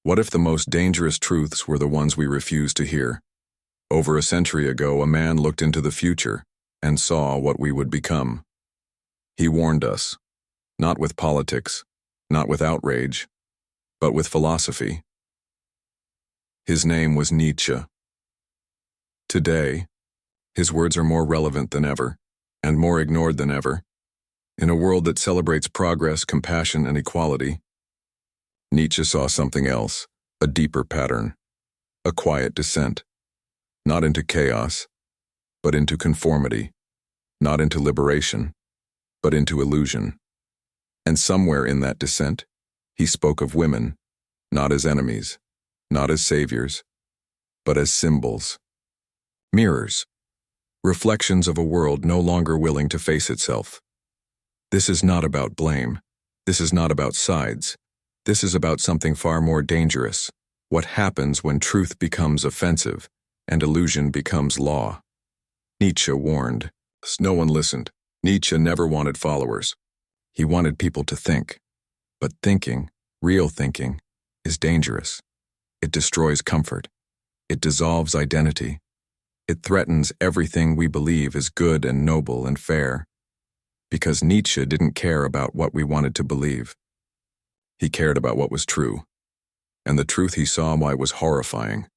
What if the most dangerous truths were the ones we refuse to hear? Over a century ago, a man looked into the future and saw what we would become. He warned us, not with politics, not with outrage, but with philosophy. His name was Nietzsche. Today, his words are more relevant than ever, and more ignored than ever. In a world that celebrates progress, compassion, and equality, Nietzsche saw something else, a deeper pattern, a quiet descent, not into chaos, but into conformity, not into liberation, but into illusion. And somewhere in that descent, he spoke of women, not as enemies, not as saviors, but as symbols, mirrors, reflections of a world no longer willing to face itself. This is not about blame. This is not about sides. This is about something far more dangerous. What happens when truth becomes offensive and illusion becomes law? Nietzsche warned. No one listened. Nietzsche never wanted followers. He wanted people to think. But thinking, real thinking, is dangerous. It destroys comfort. It dissolves identity. It threatens everything we believe is good and noble and fair. Because Nietzsche didn't care about what we wanted to believe. He cared about what was true. And the truth he saw was horrifying.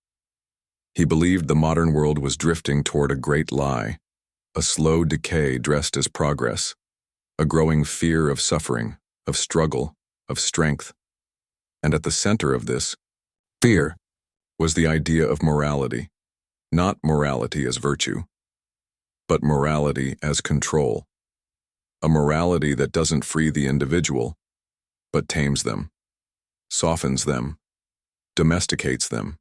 He believed the modern world was drifting toward a great lie, a slow decay dressed as progress, a growing fear of suffering, of struggle, of strength. And at the center of this fear was the idea of morality, not morality as virtue, but morality as control. A morality that doesn't free the individual, but tames them, softens them, domesticates them.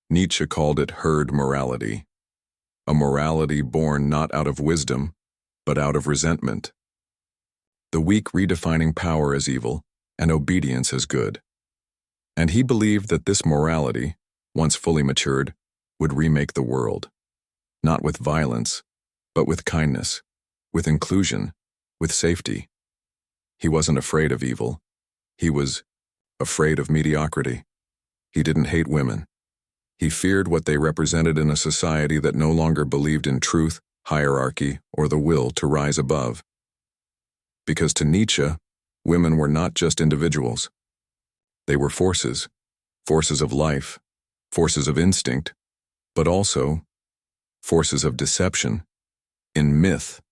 Nietzsche called it herd morality, a morality born not out of wisdom, but out of resentment. The weak redefining power as evil and obedience as good. And he believed that this morality, once fully matured, would remake the world, not with violence, but with kindness, with inclusion, with safety. He wasn't afraid of evil. He was afraid of mediocrity. He didn't hate women. He feared what they represented in a society that no longer believed in truth, hierarchy, or the will to rise above. Because to Nietzsche, women were not just individuals. They were forces, forces of life, forces of instinct, but also forces of deception, in myth,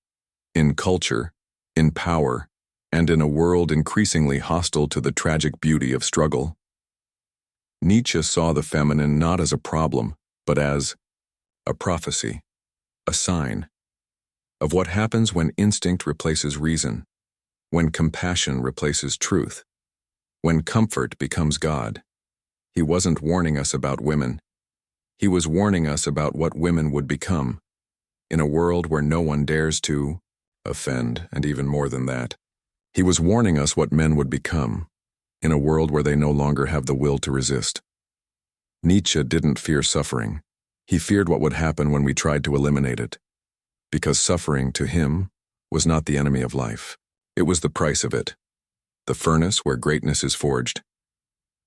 in culture, in power, and in a world increasingly hostile to the tragic beauty of struggle. Nietzsche saw the feminine not as a problem, but as a prophecy, a sign, of what happens when instinct replaces reason, when compassion replaces truth, when comfort becomes God. He wasn't warning us about women. He was warning us about what women would become, in a world where no one dares to offend, and even more than that. He was warning us what men would become, in a world where they no longer have the will to resist. Nietzsche didn't fear suffering. He feared what would happen when we tried to eliminate it, because suffering, to him, was not the enemy of life. It was the price of it, the furnace where greatness is forged.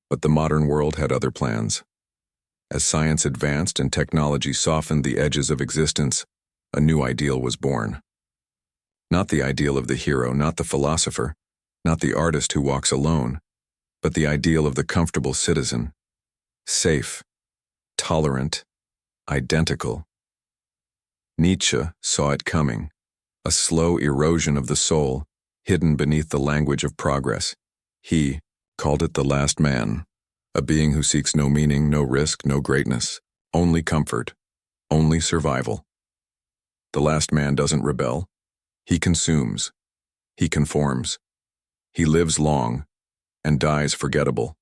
But the modern world had other plans. As science advanced and technology softened the edges of existence, a new ideal was born. Not the ideal of the hero, not the philosopher, not the artist who walks alone, but the ideal of the comfortable citizen, safe, tolerant, identical. Nietzsche saw it coming, a slow erosion of the soul, hidden beneath the language of progress. He called it the last man, a being who seeks no meaning, no risk, no greatness, only comfort, only survival. The last man doesn't rebel. He consumes. He conforms. He lives long and dies forgettable.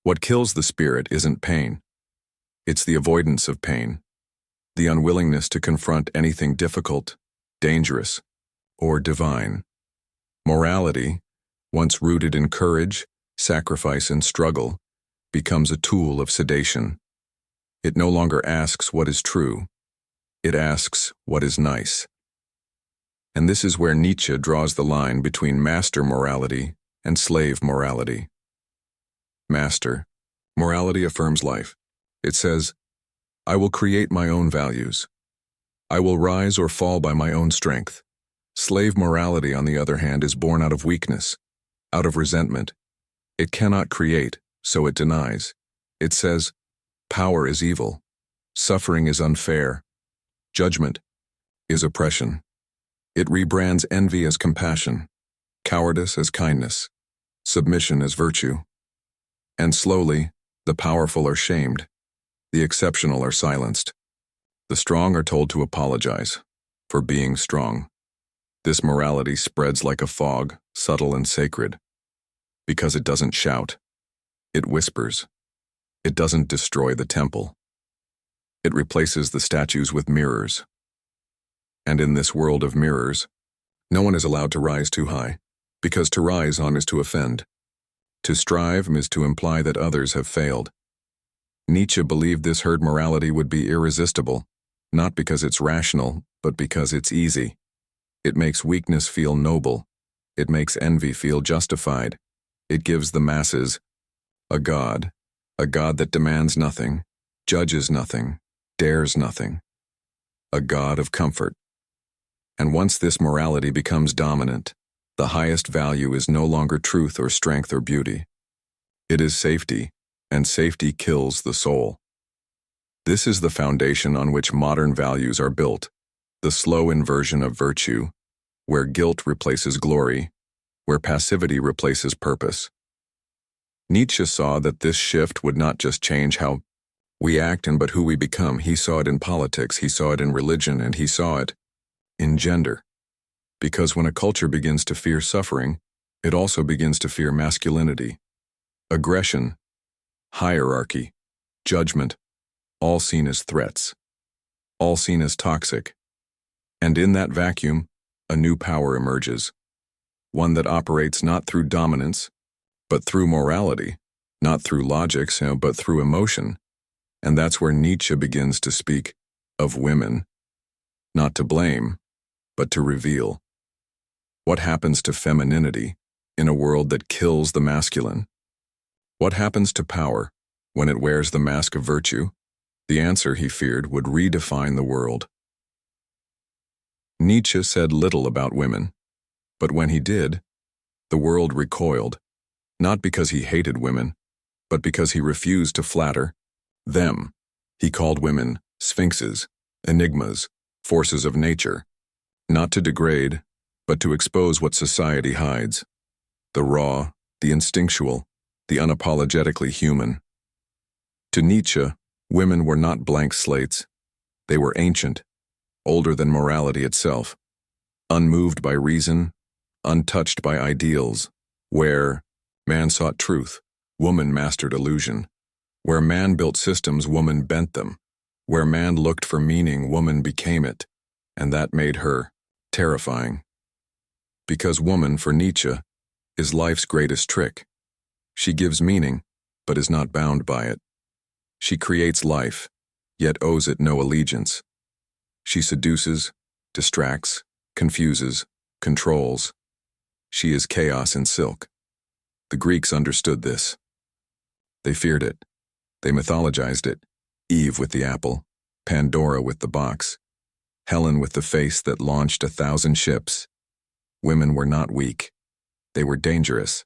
What kills the spirit isn't pain. It's the avoidance of pain, the unwillingness to confront anything difficult, dangerous, or divine. Morality, once rooted in courage, sacrifice, and struggle, becomes a tool of sedation. It no longer asks what is true. It asks what is nice. And this is where Nietzsche draws the line between master morality and slave morality. Master. Morality affirms life. It says, I will create my own values. I will rise or fall by my own strength. Slave morality, on the other hand, is born out of weakness, out of resentment. It cannot create, so it denies. It says, power is evil. Suffering is unfair. Judgment is oppression. It rebrands envy as compassion, cowardice as kindness, submission as virtue. And slowly, the powerful are shamed. The exceptional are silenced. The strong are told to apologize for being strong. This morality spreads like a fog, subtle and sacred, because it doesn't shout. It whispers. It doesn't destroy the temple. It replaces the statues with mirrors. And in this world of mirrors, no one is allowed to rise too high, because to rise on is to offend. To strive is to imply that others have failed. Nietzsche believed this herd morality would be irresistible, not because it's rational, but because it's easy. It makes weakness feel noble. It makes envy feel justified. It gives the masses a god that demands nothing, judges nothing, dares nothing, a god of comfort. And once this morality becomes dominant, the highest value is no longer truth or strength or beauty. It is safety, and safety kills the soul. This is the foundation on which modern values are built, the slow inversion of virtue, where guilt replaces glory, where passivity replaces purpose. Nietzsche saw that this shift would not just change how we act but who we become. He saw it in politics, he saw it in religion, and he saw it in gender. Because when a culture begins to fear suffering, it also begins to fear masculinity, aggression, hierarchy, judgment, all seen as threats, all seen as toxic. And in that vacuum, a new power emerges, one that operates not through dominance, but through morality, not through logics, but through emotion. And that's where Nietzsche begins to speak of women, not to blame, but to reveal. What happens to femininity in a world that kills the masculine? What happens to power when it wears the mask of virtue? The answer, he feared, would redefine the world. Nietzsche said little about women, but when he did, the world recoiled, not because he hated women, but because he refused to flatter them. He called women sphinxes, enigmas, forces of nature, not to degrade, but to expose what society hides, the raw, the instinctual, the unapologetically human. To Nietzsche, women were not blank slates. They were ancient, older than morality itself, unmoved by reason, untouched by ideals, where man sought truth, woman mastered illusion, where man built systems, woman bent them, where man looked for meaning, woman became it, and that made her terrifying. Because woman, for Nietzsche, is life's greatest trick. She gives meaning, but is not bound by it. She creates life, yet owes it no allegiance. She seduces, distracts, confuses, controls. She is chaos in silk. The Greeks understood this. They feared it. They mythologized it. Eve with the apple, Pandora with the box, Helen with the face that launched 1,000 ships. Women were not weak. They were dangerous,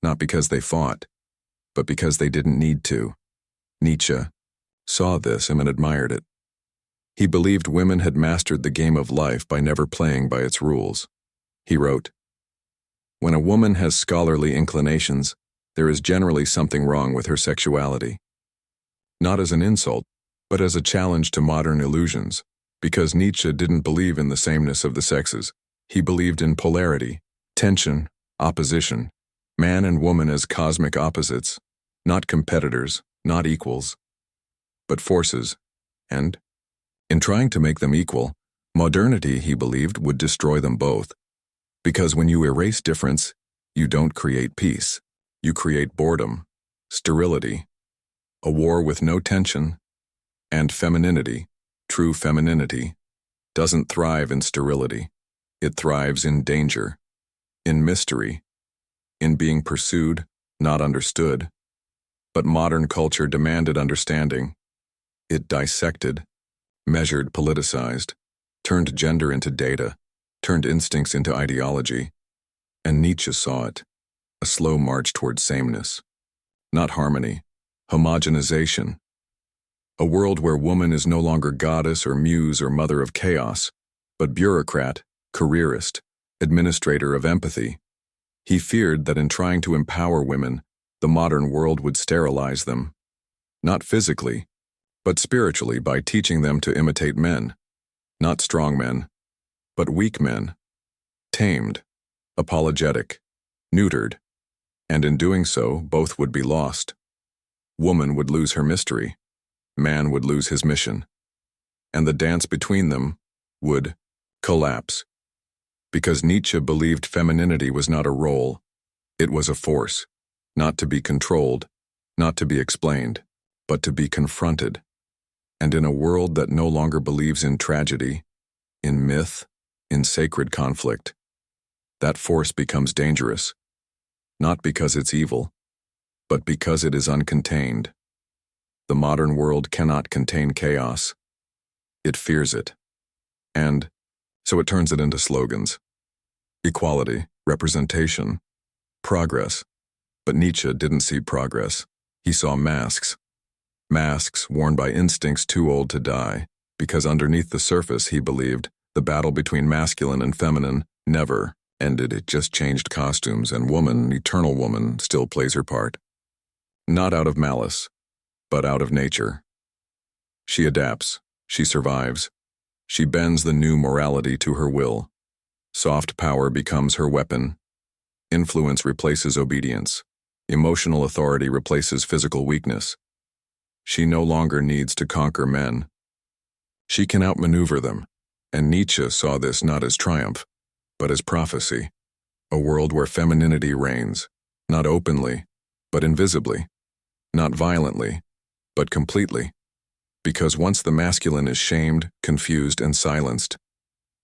not because they fought, but because they didn't need to. Nietzsche saw this and admired it. He believed women had mastered the game of life by never playing by its rules. He wrote, "When a woman has scholarly inclinations, there is generally something wrong with her sexuality. Not as an insult, but as a challenge to modern illusions, because Nietzsche didn't believe in the sameness of the sexes. He believed in polarity, tension, opposition, man and woman as cosmic opposites, not competitors, not equals, but forces, and, in trying to make them equal, modernity, he believed, would destroy them both. Because when you erase difference, you don't create peace. You create boredom, sterility, a war with no tension, and femininity, true femininity, doesn't thrive in sterility. It thrives in danger, in mystery, in being pursued, not understood, But modern culture demanded understanding. It dissected, measured, politicized, turned gender into data, turned instincts into ideology. And Nietzsche saw it, a slow march toward sameness. Not harmony, homogenization. A world where woman is no longer goddess or muse or mother of chaos, but bureaucrat, careerist, administrator of empathy. He feared that in trying to empower women, the modern world would sterilize them. Not physically, but spiritually by teaching them to imitate men. Not strong men, but weak men. Tamed, apologetic, neutered. And in doing so, both would be lost. Woman would lose her mystery. Man would lose his mission. And the dance between them would collapse. Because Nietzsche believed femininity was not a role, it was a force, not to be controlled, not to be explained, but to be confronted. And in a world that no longer believes in tragedy, in myth, in sacred conflict, that force becomes dangerous, not because it's evil, but because it is uncontained. The modern world cannot contain chaos. It fears it. And so it turns it into slogans. Equality, representation, progress. But Nietzsche didn't see progress. He saw masks. Masks worn by instincts too old to die, because underneath the surface, he believed, the battle between masculine and feminine never ended. It just changed costumes, and woman, eternal woman, still plays her part. Not out of malice, but out of nature. She adapts, she survives, she bends the new morality to her will. Soft power becomes her weapon. Influence replaces obedience. Emotional authority replaces physical weakness. She no longer needs to conquer men. She can outmaneuver them, and Nietzsche saw this not as triumph, but as prophecy. A world where femininity reigns, not openly, but invisibly, not violently, but completely, because once the masculine is shamed, confused, and silenced,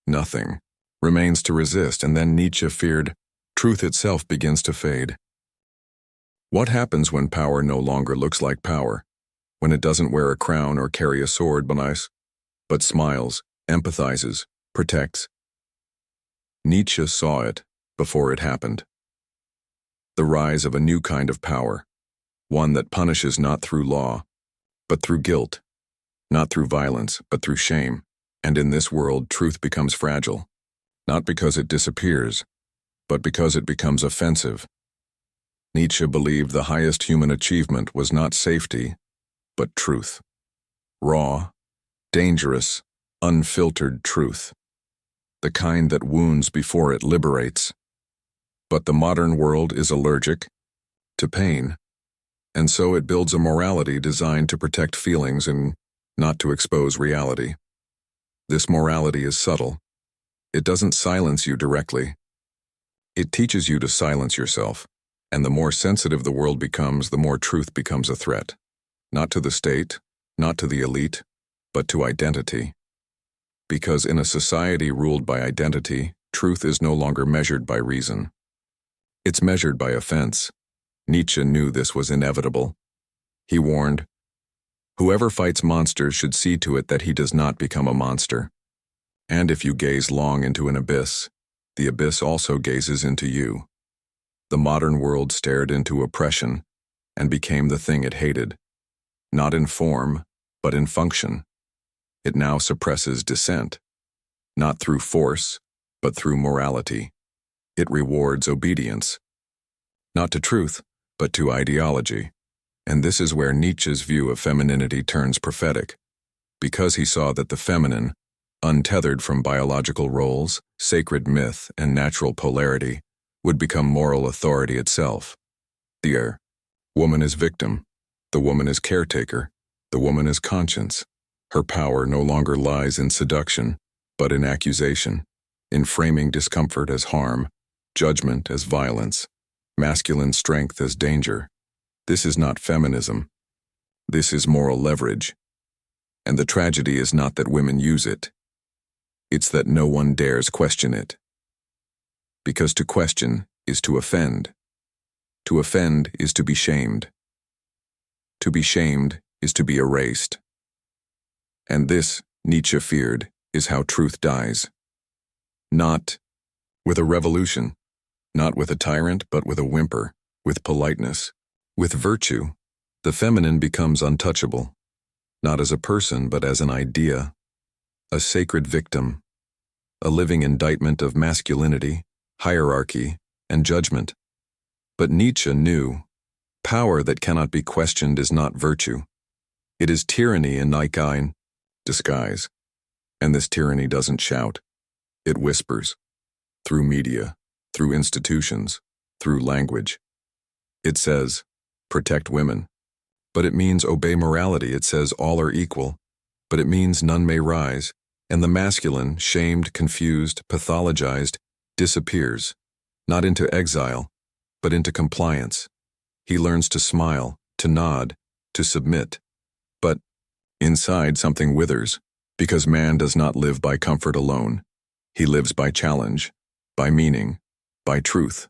nothing remains to resist, and then Nietzsche feared truth itself begins to fade. What happens when power no longer looks like power, when it doesn't wear a crown or carry a sword, but smiles, empathizes, protects? Nietzsche saw it before it happened. The rise of a new kind of power, one that punishes not through law, but through guilt, not through violence, but through shame. And in this world, truth becomes fragile, not because it disappears, but because it becomes offensive. Nietzsche believed the highest human achievement was not safety, but truth. Raw, dangerous, unfiltered truth. The kind that wounds before it liberates. But the modern world is allergic to pain. And so it builds a morality designed to protect feelings and not to expose reality. This morality is subtle. It doesn't silence you directly. It teaches you to silence yourself, and the more sensitive the world becomes, the more truth becomes a threat. Not to the state, not to the elite, but to identity. Because in a society ruled by identity, truth is no longer measured by reason. It's measured by offense. Nietzsche knew this was inevitable. He warned, "Whoever fights monsters should see to it that he does not become a monster. And if you gaze long into an abyss, the abyss also gazes into you." The modern world stared into oppression and became the thing it hated, not in form, but in function. It now suppresses dissent, not through force, but through morality. It rewards obedience, not to truth, but to ideology. And this is where Nietzsche's view of femininity turns prophetic, because he saw that the feminine, untethered from biological roles, sacred myth, and natural polarity, would become moral authority itself. The woman is victim, the woman is caretaker, the woman is conscience. Her power no longer lies in seduction, but in accusation, in framing discomfort as harm, judgment as violence, masculine strength as danger. This is not feminism. This is moral leverage. And the tragedy is not that women use it. It's that no one dares question it. Because to question is to offend. To offend is to be shamed. To be shamed is to be erased. And this, Nietzsche feared, is how truth dies. Not with a revolution, not with a tyrant, but with a whimper, with politeness, with virtue. The feminine becomes untouchable, not as a person, but as an idea, a sacred victim, a living indictment of masculinity, hierarchy, and judgment. But Nietzsche knew, power that cannot be questioned is not virtue. It is tyranny in Nietzschean disguise. And this tyranny doesn't shout. It whispers. Through media, through institutions, through language. It says, protect women. But it means obey morality. It says all are equal. But it means none may rise. And the masculine, shamed, confused, pathologized, disappears. Not into exile, but into compliance. He learns to smile, to nod, to submit. But inside something withers, because man does not live by comfort alone. He lives by challenge, by meaning, by truth.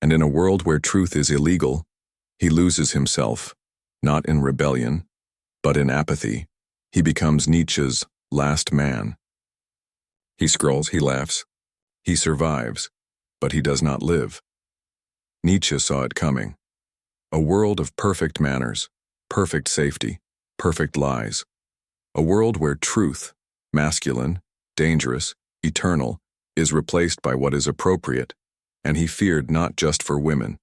And in a world where truth is illegal, he loses himself, not in rebellion, but in apathy. He becomes Nietzsche's last man. He scrolls, he laughs, he survives, but he does not live. Nietzsche saw it coming. A world of perfect manners, perfect safety, perfect lies. A world where truth, masculine, dangerous, eternal, is replaced by what is appropriate, and he feared not just for women,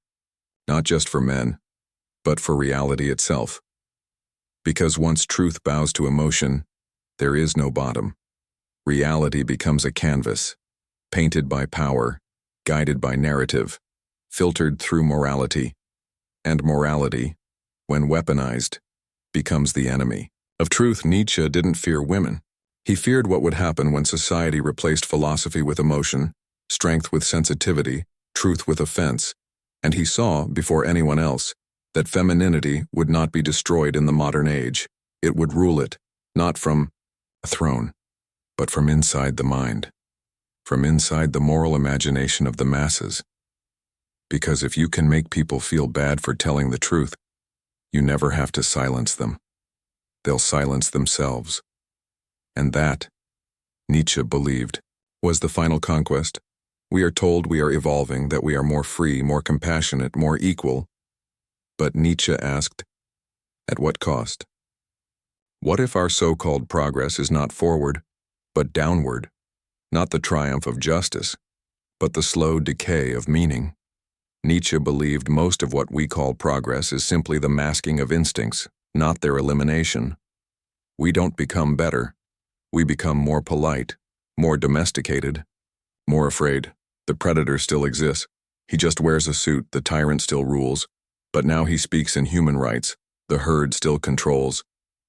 not just for men, but for reality itself. Because once truth bows to emotion, there is no bottom. Reality becomes a canvas, painted by power, guided by narrative, filtered through morality, and morality, when weaponized, becomes the enemy. Of truth, Nietzsche didn't fear women. He feared what would happen when society replaced philosophy with emotion, strength with sensitivity, truth with offense, and he saw, before anyone else, that femininity would not be destroyed in the modern age. It would rule it, not from a throne, but from inside the mind, from inside the moral imagination of the masses. Because if you can make people feel bad for telling the truth, you never have to silence them. They'll silence themselves. And that, Nietzsche believed, was the final conquest. We are told we are evolving, that we are more free, more compassionate, more equal. But Nietzsche asked, at what cost? What if our so-called progress is not forward, but downward? Not the triumph of justice, but the slow decay of meaning. Nietzsche believed most of what we call progress is simply the masking of instincts, not their elimination. We don't become better. We become more polite, more domesticated, more afraid. The predator still exists. He just wears a suit, the tyrant still rules, but now he speaks in human rights. The herd still controls,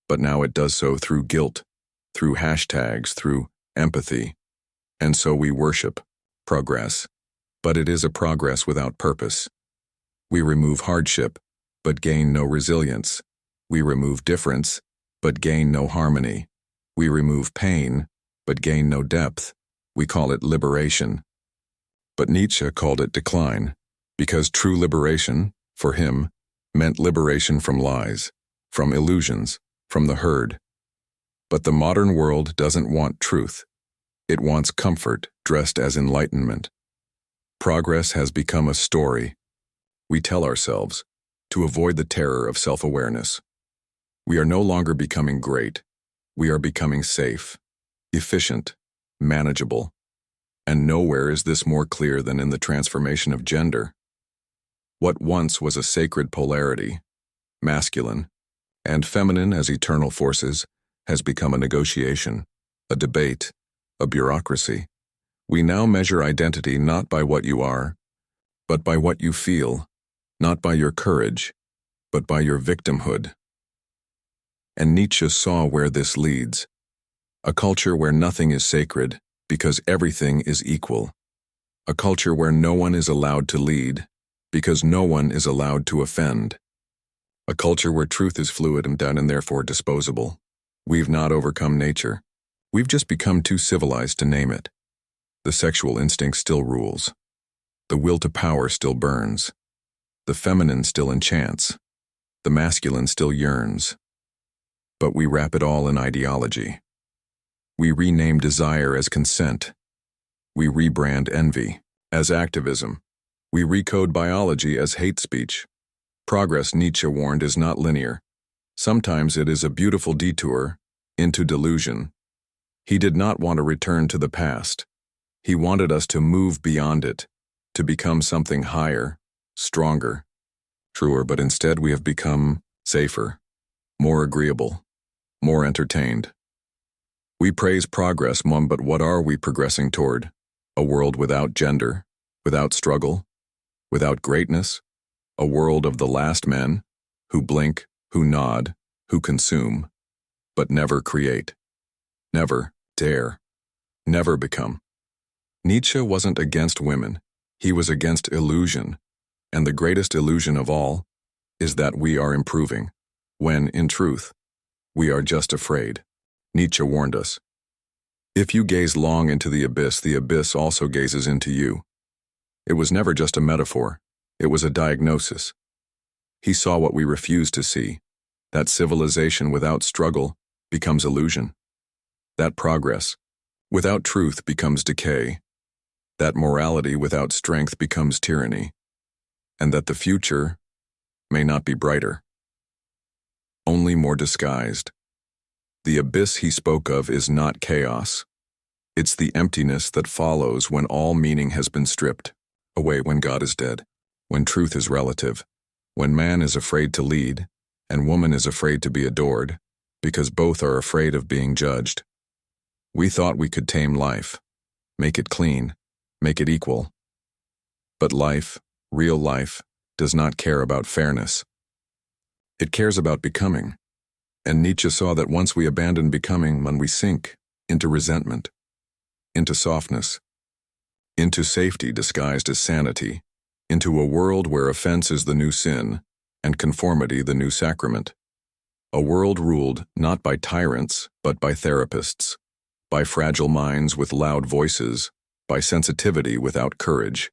but now it does so through guilt, through hashtags, through empathy. And so we worship progress. But it is a progress without purpose. We remove hardship, but gain no resilience. We remove difference, but gain no harmony. We remove pain, but gain no depth. We call it liberation. But Nietzsche called it decline, because true liberation, for him, meant liberation from lies, from illusions, from the herd. But the modern world doesn't want truth. It wants comfort dressed as enlightenment. Progress has become a story we tell ourselves to avoid the terror of self-awareness. We are no longer becoming great. We are becoming safe, efficient, manageable. And nowhere is this more clear than in the transformation of gender. What once was a sacred polarity, masculine, and feminine as eternal forces, has become a negotiation, a debate, a bureaucracy. We now measure identity not by what you are, but by what you feel, not by your courage, but by your victimhood. And Nietzsche saw where this leads. A culture where nothing is sacred because everything is equal. A culture where no one is allowed to lead because no one is allowed to offend. A culture where truth is fluid and therefore disposable. We've not overcome nature. We've just become too civilized to name it. The sexual instinct still rules. The will to power still burns. The feminine still enchants. The masculine still yearns. But we wrap it all in ideology. We rename desire as consent. We rebrand envy as activism. We recode biology as hate speech. Progress, Nietzsche warned, is not linear. Sometimes it is a beautiful detour into delusion. He did not want to return to the past. He wanted us to move beyond it, to become something higher, stronger, truer, but instead we have become safer, more agreeable, more entertained. We praise progress, Mom, but what are we progressing toward? A world without gender, without struggle, without greatness? A world of the last men, who blink, who nod, who consume, but never create, never dare, never become. Nietzsche wasn't against women. He was against illusion. And the greatest illusion of all is that we are improving, when, in truth, we are just afraid. Nietzsche warned us. If you gaze long into the abyss also gazes into you. It was never just a metaphor. It was a diagnosis. He saw what we refuse to see, that civilization without struggle becomes illusion, that progress without truth becomes decay, that morality without strength becomes tyranny, and that the future may not be brighter, only more disguised. The abyss he spoke of is not chaos. It's the emptiness that follows when all meaning has been stripped away, when God is dead, when truth is relative, when man is afraid to lead and woman is afraid to be adored, because both are afraid of being judged. We thought we could tame life, make it clean, make it equal. But life, real life, does not care about fairness. It cares about becoming. And Nietzsche saw that once we abandon becoming, when we sink into resentment, into softness, into safety disguised as sanity, into a world where offense is the new sin and conformity the new sacrament. A world ruled not by tyrants, but by therapists, by fragile minds with loud voices, by sensitivity without courage.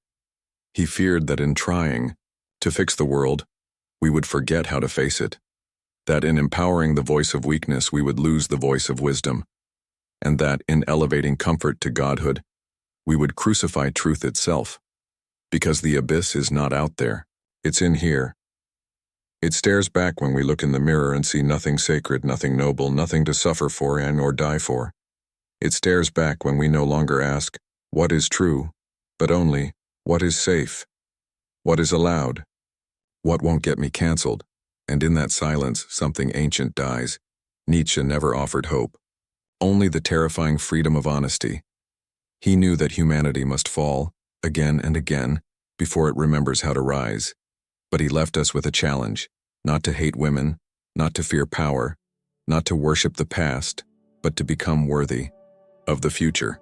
He feared that in trying to fix the world, we would forget how to face it, that in empowering the voice of weakness we would lose the voice of wisdom, and that in elevating comfort to godhood, we would crucify truth itself. Because the abyss is not out there, it's in here. It stares back when we look in the mirror and see nothing sacred, nothing noble, nothing to suffer for and or die for. It stares back when we no longer ask, what is true, but only, what is safe? What is allowed? What won't get me canceled? And in that silence, something ancient dies. Nietzsche never offered hope, only the terrifying freedom of honesty. He knew that humanity must fall, again and again, before it remembers how to rise. But he left us with a challenge, not to hate women, not to fear power, not to worship the past, but to become worthy of the future,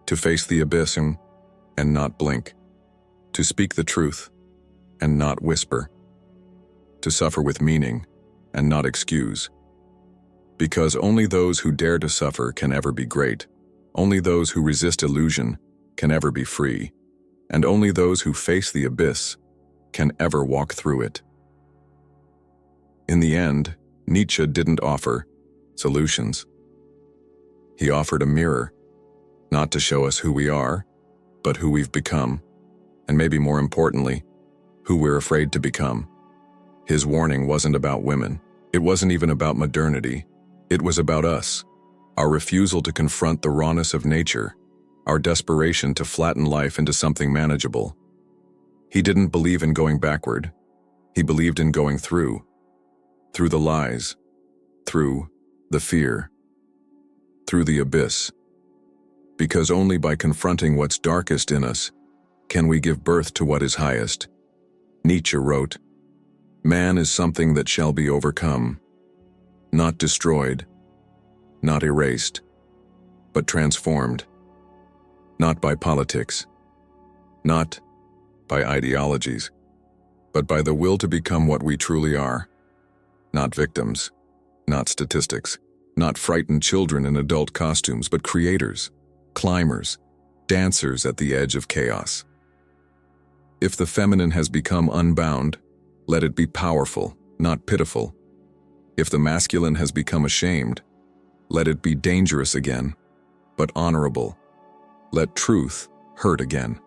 to face the abyss and not blink, to speak the truth and not whisper, to suffer with meaning and not excuse. Because only those who dare to suffer can ever be great, only those who resist illusion can ever be free, and only those who face the abyss can ever walk through it. In the end, Nietzsche didn't offer solutions. He offered a mirror, not to show us who we are, but who we've become, and maybe more importantly, who we're afraid to become. His warning wasn't about women. It wasn't even about modernity. It was about us, our refusal to confront the rawness of nature, our desperation to flatten life into something manageable. He didn't believe in going backward. He believed in going through the lies, through the fear, through the abyss. Because only by confronting what's darkest in us can we give birth to what is highest. Nietzsche wrote, "Man is something that shall be overcome, not destroyed, not erased, but transformed, not by politics, not by ideologies, but by the will to become what we truly are, not victims, not statistics, not frightened children in adult costumes, but creators, climbers, dancers at the edge of chaos. If the feminine has become unbound, let it be powerful, not pitiful. If the masculine has become ashamed, let it be dangerous again, but honorable. Let truth hurt again.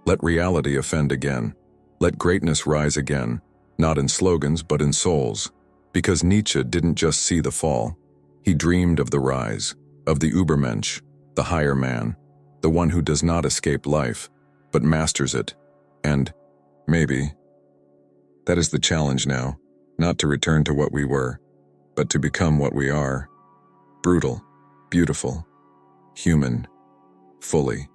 Let reality offend again. Let greatness rise again, not in slogans but in souls. Because Nietzsche didn't just see the fall. He dreamed of the rise, of the Übermensch, the higher man, the one who does not escape life, but masters it. And, maybe, that is the challenge now, not to return to what we were, but to become what we are. Brutal, beautiful, human, fully.